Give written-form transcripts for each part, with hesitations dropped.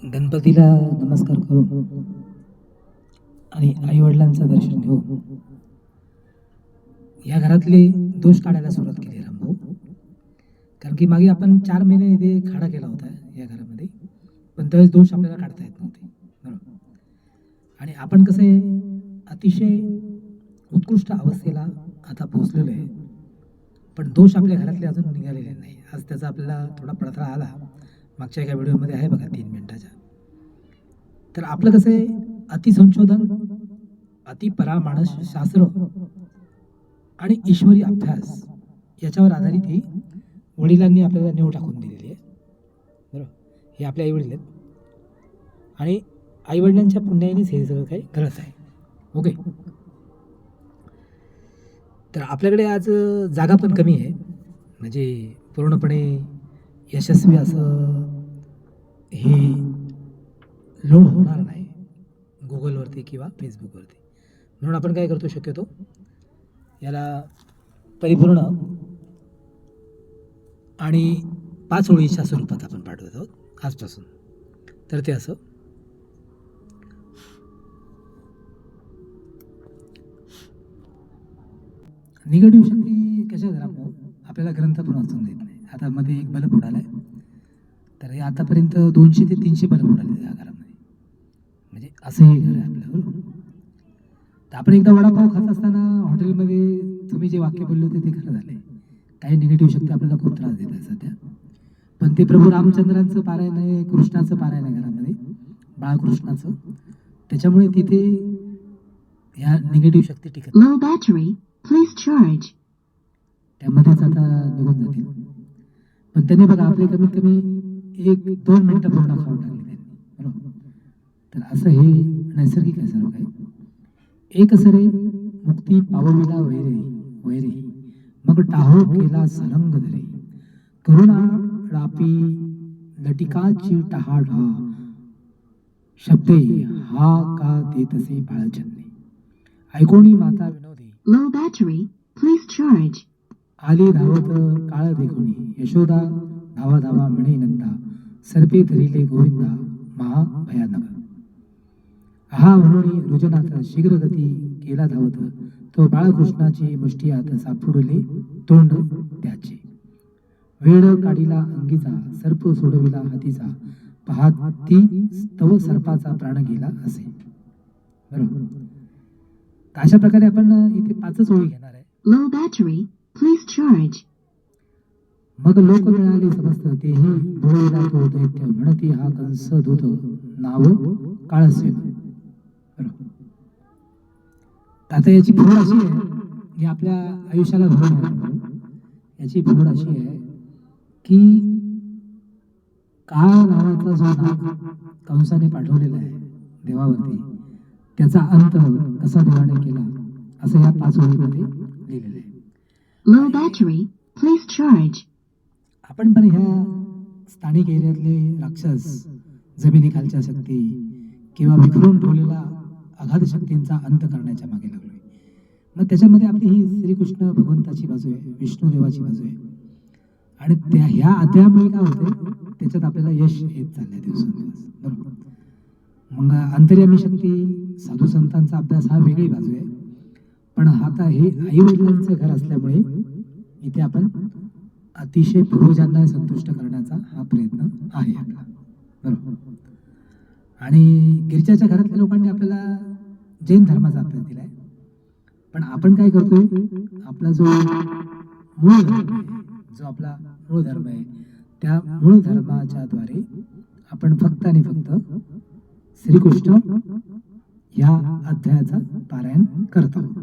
गणपतीला नमस्कार करून आणि आईवडिलांचं दर्शन घेऊन या घरातले दोष काढायला सुरुवात केली रामभाऊ. कारण की मागे आपण 4 महिने इथे खाडा केला होता या घरामध्ये, पण त्यावेळेस दोष आपल्याला काढता येत नव्हते. बरोबर. आणि आपण कसं आहे, अतिशय उत्कृष्ट अवस्थेला आता पोहोचलेलो आहे, पण दोष आपल्या घरातले अजून निघालेले नाही. आज त्याचा आपल्याला थोडा पडताळा आला. मागच्या एका व्हिडिओमध्ये आहे बघा 3 मिनिटाच्या. तर आपलं कसं आहे, अतिसंशोधन, अतिपरामानस शास्त्र आणि ईश्वरी अभ्यास याच्यावर आधारित ही वडिलांनी आपल्याला नेव टाकून दिलेली आहे. बरोबर. हे आपले आईवडील आहेत आणि आईवडिलांच्या पुण्यानेच हे सगळं काही घडत आहे. ओके. तर आपल्याकडे आज जागा पण कमी आहे, म्हणजे पूर्णपणे यशस्वी असं हे लोड होणार नाही गुगलवरती किंवा फेसबुकवरती. म्हणून आपण काय करतो, शक्यतो याला परिपूर्ण आणि 5 ओळीच्या स्वरूपात आपण पाठवत आहोत आजपासून. तर ते असं: निगेटिव्ह शक्ती कशा जरा आपल्याला ग्रंथ पण वाचून देत नाही. आता मध्ये एक बल्ब उडाला आहे, तर हे आतापर्यंत 200 ते 300 बल्ब उडाले या घरामध्ये. म्हणजे असं हे घर आहे आपलं. बरोबर. तर आपण एकदा वडापाव खात असताना हॉटेलमध्ये तुम्ही जे वाक्य बोलले होते ते खरं झाले. काही निगेटिव्ह शक्ती आपल्याला खूप त्रास देत आहे सध्या, पण ते प्रभू रामचंद्रांचं पारायण आहे, कृष्णाचं पारायण आहे घरामध्ये, बाळकृष्णाचं. त्याच्यामुळे तिथे ह्या निगेटिव्ह शक्ती टिकत लो बॅटरी प्लीज चार्ज, त्यामध्येच आता निघून जातील. पण त्यांनी बघा आपले कमीत कमी 1-2 मिनिटं पूर्ण खाऊन टाकले त्यांनी. बरोबर. तर असं हे नैसर्गिक आहे सर्व काही. एक सरे मुक्ती पावविला वैरे वैरे, मग टाहो केला सरंग धरे, करुणा रापी लटिकाची टहाढा, शब्दे हा का देतसे बाळचंदे, ऐकोणी माता विनोदी, लो बॅटरी प्लीज चार्ज, आली धावत काळ देखुनी, यशोदा धावा धावा म्हणे नंदा, सर्पे धरिले गोविंदा महा भयानक, हा म्हणून रुजनाथ शीघ्रगती केला धावत, तो बाळकृष्णाची मुष्टियात सापडले तोंड त्याचे, वेळ काढीला अंगीचा सर्प सोडविला हातीचा, पाहती तव सर्पाचा प्राण गेला असे. बरोबर. तर अशा प्रकारे आपण इथे 5च ओळी घेणार आहे. लो बॅटरी प्लीज चार्ज, मग लोक मिळाले समस्त तेही भोळीला तो दैत्य, म्हणती हा कंस दूत नाव काळसेन. बरोबर. आता याची फोड अशी आहे, ही आपल्या आयुष्याला धरून आहे. याची फोड अशी आहे की काळ नावाचा जो नाग कंसाने पाठवलेला आहे देवावरती, त्याचा अंत कसा देवाने केला असं या 5 ओळीमध्ये लिहिलेलं आहे. लो बॅटरी प्लीज चार्ज, आपण पण ह्या स्थानिक एरियातले राक्षस, जमिनीखालच्या शक्ती किंवा विखरून ठेवलेला अगाध शक्तींचा अंत करण्याच्या मागे लागलोय. मग त्याच्यामध्ये आपली ही श्रीकृष्ण भगवंताची बाजू आहे, विष्णू देवाची बाजू आहे, आणि त्या ह्या अध्यायामुळे काय होते, त्याच्यात आपल्याला यश येत चाललंय दिवसेंदिवस. बरोबर. मग अंतर्यामी शक्ती, साधू संतांचा अभ्यास हा वेगळी बाजू आहे, पण आता हे आई वडिलांचं घर असल्यामुळे इथे आपण अतिशय पूर्वजांना संतुष्ट करण्याचा हा प्रयत्न आहे आपला. बरोबर. आणि गिरजाच्या घरातल्या लोकांनी आपल्याला जैन धर्माचा अभ्यास दिलाय, पण आपण काय करतोय, आपला जो मूळ धर्म आहे, जो आपला मूळ धर्म आहे, त्या मूळ धर्माच्या द्वारे आपण फक्त आणि फक्त श्रीकृष्ण या अध्यायाचा पारायण करत आहोत.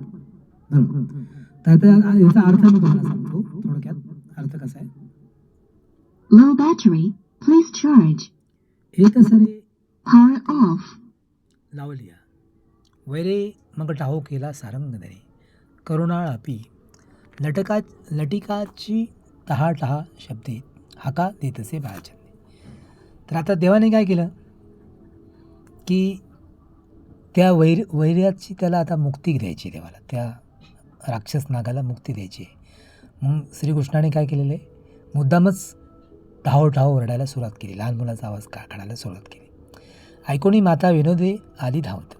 बरोबर. तर याचा अर्थ मी तुम्हाला सांगतो थोडक्यात. अर्थ कसा आहे: लो बॅटरी प्लीज चार्ज, एक सरे पॉवर ऑफ, लावलिया वैरे मग टाहो केला सारंग धरे, करुणाळ आपी लटिकाची टहा टहा, शब्दे हाका देतसे बाळचंदे. तर आता देवाने काय केलं की त्या वैर्याची त्याला आता मुक्ती द्यायची, देवाला त्या राक्षस नागाला मुक्ती द्यायची आहे. मग श्रीकृष्णाने काय केलेलं आहे, मुद्दामच ठाव ठाव ओरडायला सुरुवात केली, लहान मुलाचा आवाज काढायला सुरुवात केली. ऐकोनी माता विनोदे आली धावत.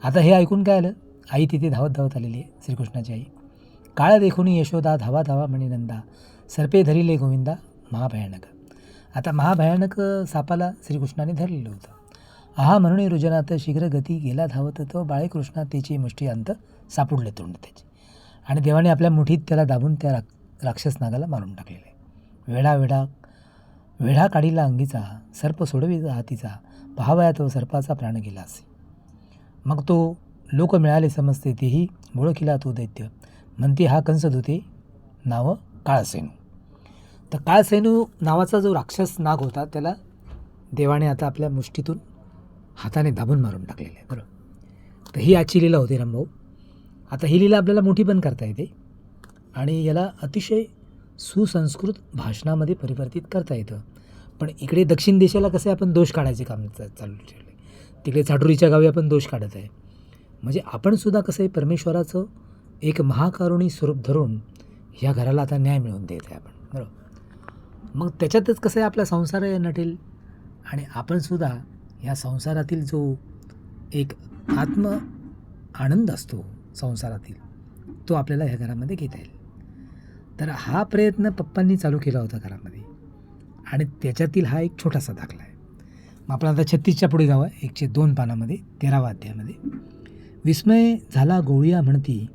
आता हे ऐकून काय आलं, आई तिथे धावत धावत आलेली आहे, श्रीकृष्णाची आई. काळ देखुनी यशोदा धावा धावा म्हणे नंदा, सर्पे धरिले गोविंदा महाभयानक. आता महाभयानक सापाला श्रीकृष्णाने धरलेलं होतं. आहा म्हणून रुजनात शीघ्र गती गेला धावत, तो बाळकृष्णा त्याची मुष्टी अंत सापडले तोंड त्याचे. आणि देवाने आपल्या मुठीत त्याला दाबून त्या राक्षस नागाला मारून टाकलेले. वेढा काढीला अंगीचा, सर्प सोडवी हातीचा, पहावया तो सर्पाचा प्राण गेला असे. मग तो लोक मिळाले समजते, तेही ओळखिला तो दैत्य, म्हणते हा कंस धुते नाव काळसेनू. तर काळसेनू नावाचा जो राक्षस नाग होता त्याला देवाने आता आपल्या मुष्टीतून हाताने दाबून मारून टाकलेलं आहे. बरोबर. तर ही आजची लीला होती रामभाऊ. आता ही लीला आपल्याला मोठी पण करता येते आणि याला अतिशय सुसंस्कृत भाषणामध्ये परिवर्तित करता येतं. पण इकडे दक्षिण देशाला कसे आपण दोष काढायचे काम चालू ठेवले, तिकडे चाटुरीच्या गावी आपण दोष काढत आहे. म्हणजे आपण सुद्धा कसं आहे, परमेश्वराचं एक महाकारुणी स्वरूप धरून ह्या घराला आता न्याय मिळवून देत आहे आपण. बरोबर. मग त्याच्यातच कसं आहे, आपला संसार नटेल आणि आपण सुद्धा या संसारातील जो एक आत्म आनंद असतो संसारातील, तो आपल्याला ह्या घरामध्ये घेता येईल. तर हा प्रयत्न पप्पांनी चालू केला होता घरामध्ये आणि त्याच्यातील हा एक छोटासा दाखला आहे. मग आपण आता 36च्या पुढे जावं, 102 पानामध्ये 13वा अध्यायामध्ये. विस्मय झाला गोळिया म्हणती,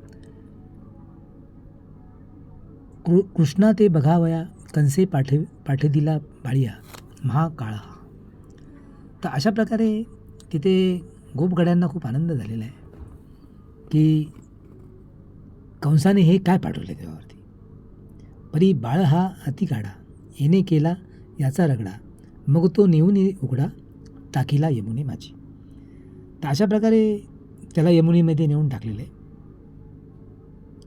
कृष्णा ते बघावया, कंसे पाठे दिला बाळिया महाकाळा. तर अशा प्रकारे तिथे गोपगड्यांना खूप आनंद झालेला आहे की कंसाने हे काय पाठवले देवावरती. परी बाळ हा अति काढा, येणे केला याचा रगडा, मग तो नेऊन उघडा टाकीला यमुने माझी. तर अशा प्रकारे त्याला यमुनेमध्ये नेऊन टाकलेलं आहे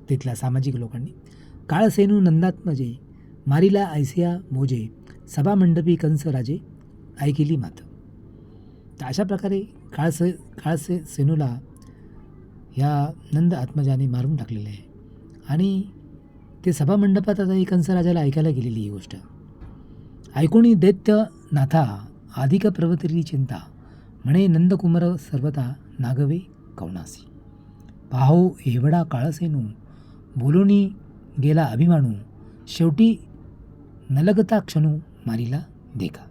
तिथल्या सामाजिक लोकांनी. काळसेनू नंदात्मजे, मारिला ऐसिया मोजे, सभामंडपी कंस राजे ऐकिली मात. तर अशा प्रकारे सेनूला ह्या नंद आत्मजाने मारून टाकलेलं आहे आणि ते सभामंडपात आता ही कंसराजाला ऐकायला गेलेली ही गोष्ट. ऐकोणी दैत्य नाथा अधिक प्रवतरी चिंता, म्हणे नंदकुमार सर्वता नागवे कवनासी. पाहो एवढा काळसेनू, बोलूनी गेला अभिमानू, शेवटी नलगता क्षणू मारिला देखा.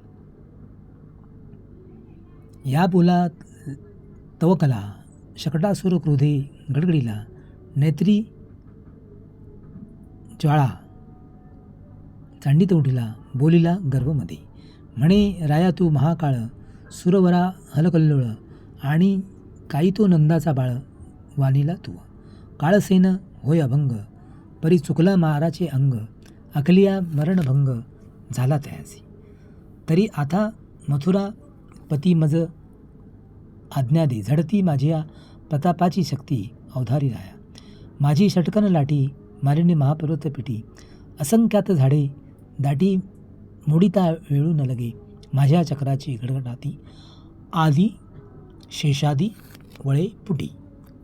या बोलात तवकला शकटासुर क्रोधे गडगडीला, नेत्री ज्वाळा चांडीत उठिला, बोलिला गर्वमध्ये, म्हणे राया तू महाकाळ, सुरवरा हलकल्लोळ, आणि काही तो नंदाचा बाळ वानिला तू. काळसेन होय अभंग, परी चुकला माराचे अंग, अकलिया मरणभंग झाला तयासी. तरी आता मथुरा पती मज आज्ञा दे, झडती माझ्या प्रतापाची शक्ती अवधारी राया. माझी षटकन लाटी मारिणी महापर्वत पिटी, असंख्यात झाडे दाटी मोडिता वेळू न लगे, माझ्या चक्राची गडगडाती, आदी शेषादी वळे पुटी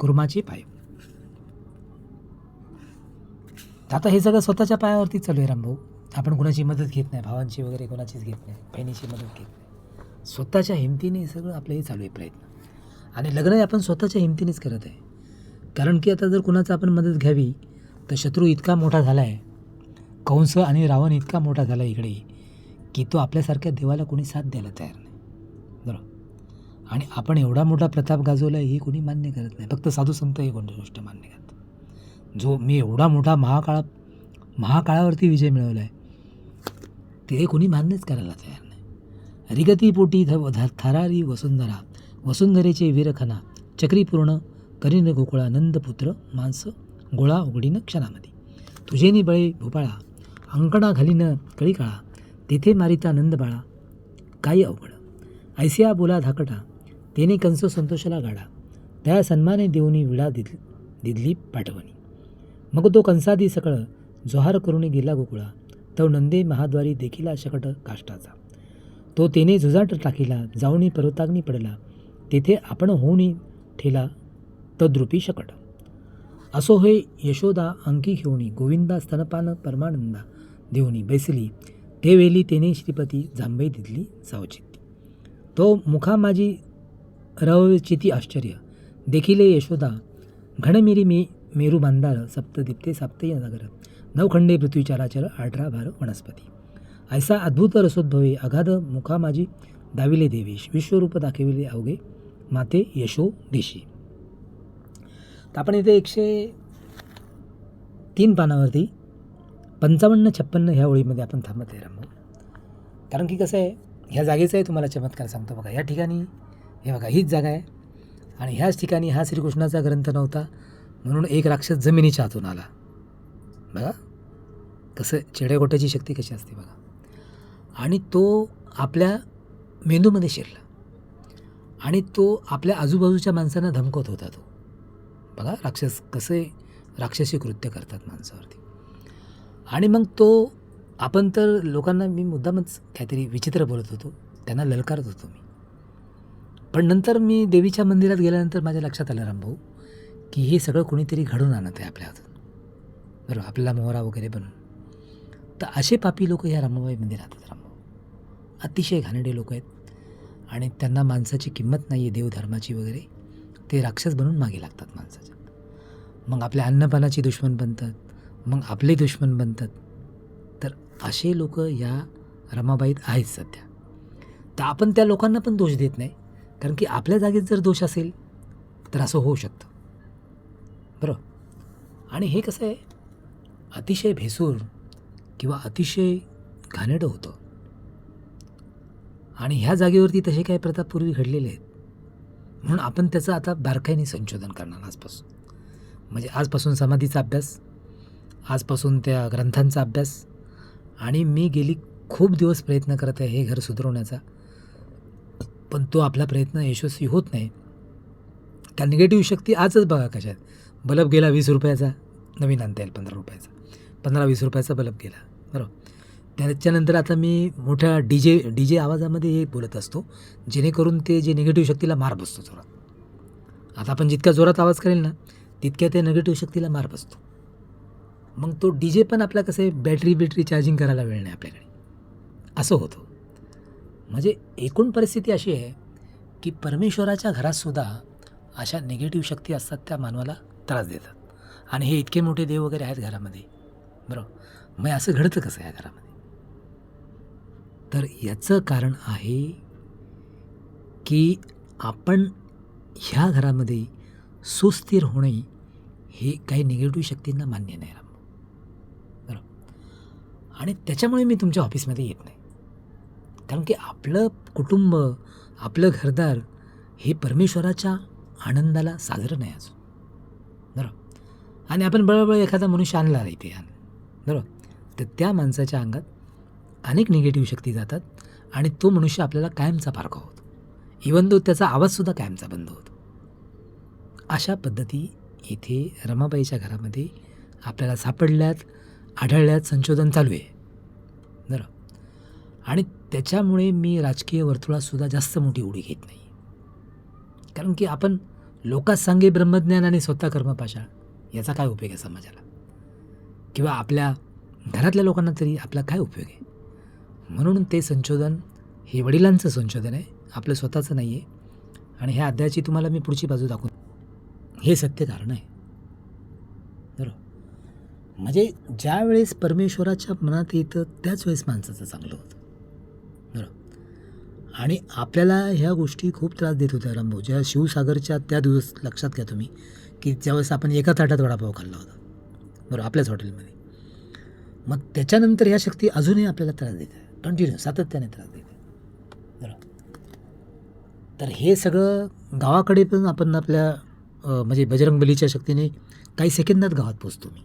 कुर्माचे पाय. आता हे सगळं स्वतःच्या पायावरती चालू आहे रामभाऊ. आपण कोणाची मदत घेत नाही, भावांची वगैरे कोणाचीच घेत नाही, बहिणीची मदत घेत नाही. स्वतःच्या हिमतीने हे सगळं आपलं हे चालू आहे प्रयत्न. आणि लग्नही आपण स्वतःच्या हिमतीनेच करत आहे. कारण की आता जर कुणाचं आपण मदत घ्यावी तर शत्रू इतका मोठा झाला आहे, कंस आणि रावण इतका मोठा झाला इकडे, की तो आपल्यासारख्या देवाला कोणी साथ द्यायला तयार नाही. बरोबर. आणि आपण एवढा मोठा प्रताप गाजवला हे कोणी मान्य करत नाही. फक्त साधू संत ही कोणती गोष्ट मान्य करतात. जो मी एवढा मोठा महाकाळावरती विजय मिळवला आहे ते कोणी मान्यच करायला तयार नाही. रिगती पोटी थरारी वसुंधरा, वसुंधरेचे वीरखना, चक्रीपूर्ण करीन गोकुळा, नंदपुत्र मांस गोळा उघडीन क्षणामध्ये, तुझेनी बळे भोपाळा, अंकणा घालीन कळी काळा, तेथे मारिता नंद बाळा काही अवघड. ऐसिया बोला धाकटा, तेने कंस संतोषाला गाडा, त्या सन्माने देऊनी विडा दिदली पाठवणी. मग तो कंसादी सकळ जोहार करून गेला गोकुळा, तो नंदे महाद्वारी देखिला शकट काष्टाचा. तो तेने झुजाट टाकीला, जाऊनी पर्वताग्नी पडला, तेथे आपण होऊनी ठेला तद्रुपी शकट. असो हे यशोदा अंकी घेऊनी, गोविंदा स्तनपान परमानंदा देऊनी बैसली, ते वेली तेने श्रीपती जांभई दिदली सावचित्ती. तो मुखा माझी रवचिती आश्चर्य देखिले यशोदा घणमिरी मी मेरू बांधार सप्तदीप्ते साप्ते नगर नवखंडे पृथ्वी चराचर 18 भार वनस्पती ऐसा अद्भुत रसोद्भवे अगाध मुखा माझी दाविले देवेश विश्वरूप दाखविले अवघे माते यशो देशी. तर आपण इथे 103 पानावरती 55-56 ह्या ओळीमध्ये आपण थांबत आहे रामभाऊ. कारण की कसं आहे, ह्या जागेचा आहे तुम्हाला चमत्कार सांगतो बघा. या ठिकाणी हे बघा हीच जागा आहे आणि ह्याच ठिकाणी हा श्रीकृष्णाचा ग्रंथ नव्हता म्हणून एक राक्षस जमिनीच्या आतून आला. बघा कसं चिड्यागोट्याची शक्ती कशी असते बघा. आणि तो आपल्या मेंदूमध्ये शिरला आणि तो आपल्या आजूबाजूच्या माणसांना धमकवत होता. तो बघा राक्षस कसे राक्षसी कृत्य करतात माणसावरती. आणि मग तो आपण तर लोकांना मी मुद्दामच काहीतरी विचित्र बोलत होतो, त्यांना ललकारत होतो मी. पण नंतर मी देवीच्या मंदिरात गेल्यानंतर माझ्या लक्षात आलं रामभाऊ की हे सगळं कोणीतरी घडून आणत आहे आपल्या हातून, बरोबर, आपल्याला मोहरा वगैरे बनवून. तर असे पापी लोक ह्या रमाबाईमध्ये राहतात रामभाऊ. अतिशय घाणेरडे लोक आहेत आणि त्यांना माणसाची किंमत नाही आहे, देवधर्माची वगैरे. ते राक्षस बनून मागे लागतात माणसाच्या. मग आपल्या अन्नपानाची दुश्मन बनतात, मग आपले दुश्मन बनतात. तर असे लोक या रमाबाईत आहेत सध्या. तर आपण त्या लोकांना पण दोष देत नाही, कारण की आपल्या जागेत जर दोष असेल तर असं होऊ शकतं, बरोबर. आणि हे कसं आहे, अतिशय भेसूर किंवा अतिशय घाणेरडं होतं. आणि ह्या जागेवरती तसे काही प्रथा पूर्वी घडलेले आहेत म्हणून आपण त्याचं आता बारकाईने संशोधन करणार आजपासून. म्हणजे आजपासून समाधीचा अभ्यास, आजपासून त्या ग्रंथांचा अभ्यास. आणि मी गेली खूप दिवस प्रयत्न करत आहे हे घर सुधारवण्याचा, पण तो आपला प्रयत्न यशस्वी होत नाही. का निगेटिव्ह शक्ती आजच बघा कशात. बल्ब गेला 20 रुपयाचा, नवीन आणता येईल 15 रुपयाचा, 15-20 रुपयाचा बल्ब गेला, बरोबर. त्याच्यानंतर आता मी मोठ्या डी जे आवाजामध्ये हे बोलत असतो जेणेकरून ते जे निगेटिव्ह शक्तीला मार बसतो जोरात. आता आपण जितक्या जोरात आवाज करेल ना तितक्या त्या निगेटिव्ह शक्तीला मार बसतो. मग तो डी जे पण आपला कसं आहे, बॅटरी चार्जिंग करायला वेळ नाही आपल्याकडे, असं होतं. म्हणजे एकूण परिस्थिती अशी आहे की परमेश्वराच्या घरातसुद्धा अशा निगेटिव्ह शक्ती असतात, त्या मानवाला त्रास देतात. आणि हे इतके मोठे देव वगैरे आहेत घरामध्ये, बरोबर. मग असं घडतं कसं या घरामध्ये? तर याचं कारण आहे की आपण ह्या घरामध्ये सुस्थिर होणे हे काही निगेटिव्ह शक्तींना मान्य नाही राम, बरोबर. आणि त्याच्यामुळे मी तुमच्या ऑफिसमध्ये येत नाही, कारण की आपलं कुटुंब, आपलं घरदार हे परमेश्वराच्या आनंदाला साजरं नाही अजून, बरोबर. आणि आपण बळबळ एखादा मनुष्य आणला आहे इथे, बरोबर, तर त्या माणसाच्या अंगात अनेक निगेटिव्ह शक्ती जातात आणि तो मनुष्य आपल्याला कायमचा पारखा होतो. इवन तो त्याचा आवाजसुद्धा कायमचा बंद होतो. अशा पद्धती इथे रमाबाईच्या घरामध्ये आपल्याला सापडल्यात, आढळल्यात. संशोधन चालू आहे, बरं. आणि त्याच्यामुळे मी राजकीय वर्तुळातसुद्धा जास्त मोठी उडी घेत नाही, कारण की आपण लोकात सांगे ब्रह्मज्ञान आणि स्वतः कर्मपाशा याचा काय उपयोग आहे समाजाला, किंवा आपल्या घरातल्या लोकांना तरी आपला काय उपयोग आहे. म्हणून ते संशोधन हे वडिलांचं संशोधन आहे, आपलं स्वतःचं नाही आहे. आणि ह्या अध्यायाची तुम्हाला मी पुढची बाजू दाखवून, हे सत्य कारण आहे, बरोबर. म्हणजे ज्या वेळेस परमेश्वराच्या मनात येतं त्याच वेळेस माणसाचं चांगलं होतं, बरोबर. आणि आपल्याला ह्या गोष्टी खूप त्रास देत होत्या रामभाऊ. ज्या शिवसागरच्या त्या दिवस लक्षात घ्या तुम्ही, की ज्यावेळेस आपण एका ताटात वडापाव खाल्ला होता, बरोबर, आपल्याच हॉटेलमध्ये. मग त्याच्यानंतर ह्या शक्ती अजूनही आपल्याला त्रास देत आहे, कंटिन्यू सातत्याने त्रास देत आहे, बरोबर. तर हे सगळं गावाकडे पण आपण आपल्या म्हणजे बजरंगबलीच्या शक्तीने काही सेकंदात गावात पोचतो मी.